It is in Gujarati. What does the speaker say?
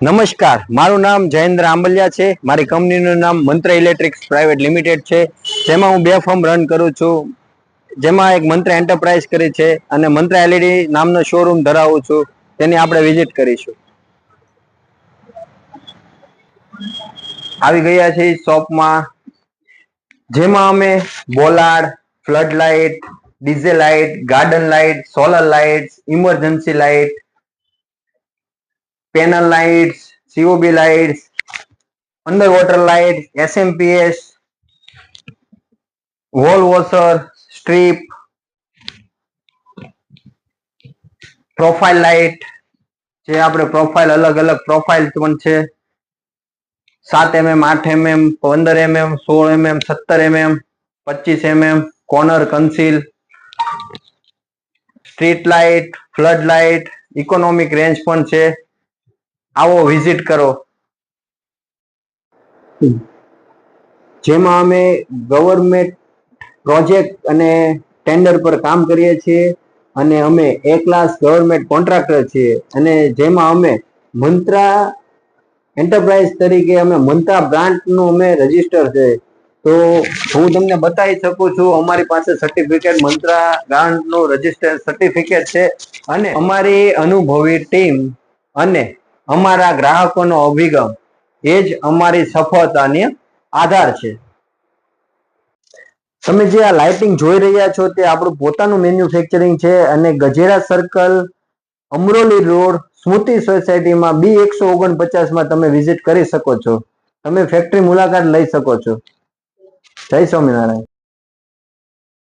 નમસ્કાર, મારું નામ જયેન્દ્ર આંબલિયા છે. મારી કંપનીનું નામ મંત્ર ઇલેક્ટ્રિક્સ પ્રાઇવેટ લિમિટેડ છે, જેમાં હું બે ફર્મ રન કરું છું. જેમાં એક મંત્ર એન્ટરપ્રાઇઝ કરી છે અને મંત્ર એલઈડી નામનો શોરૂમ ધરાવું છું. તેની આપણે વિઝિટ કરીશું. આવી ગયા છે શોપમાં, જેમાં અમે bollard, flood light, DJ light, garden light, solar light, emergency light, panel lights, COB lights, under water light, SMPS, wall washer, strip, profile light, જે આપણે પ્રોફાઇલ અલગ અલગ પ્રોફાઇલ પણ છે. 7 mm, 8 mm, 15 mm, 16 mm, 17 mm, 25 mm, corner conceal, street light, flood light, economic range પણ છે. આવો વિઝિટ કરો. જેમાં અમે ગવર્મેન્ટ પ્રોજેક્ટ અને ટેન્ડર પર કામ કરીએ છીએ અને અમે એ ક્લાસ ગવર્મેન્ટ કોન્ટ્રાક્ટર છીએ. અને જેમાં અમે મંત્રા એન્ટરપ્રાઇઝ તરીકે અમે મંત્રા બ્રાન્ડનું અમે રજીસ્ટર છે. તો હું તમને બતાવી શકું છું, અમારી પાસે સર્ટિફિકેટ મંત્રા બ્રાન્ડનું રજીસ્ટર સર્ટિફિકેટ છે. અને અમારી અનુભવી ટીમ અને અમારા ગ્રાહકોનો અભિગમ એ જ અમારી સફળતાની આધાર છે. તમે જે આ લાઇટિંગ જોઈ રહ્યા છો તે આપણું પોતાનું મેન્યુફેક્ચરિંગ છે અને ગજેરા સર્કલ, અમરોલી રોડ, સ્મૃતિ સોસાયટીમાં B149માં તમે વિઝિટ કરી શકો છો. તમે ફેક્ટરી મુલાકાત લઈ શકો છો. જય સ્વામિનારાયણ.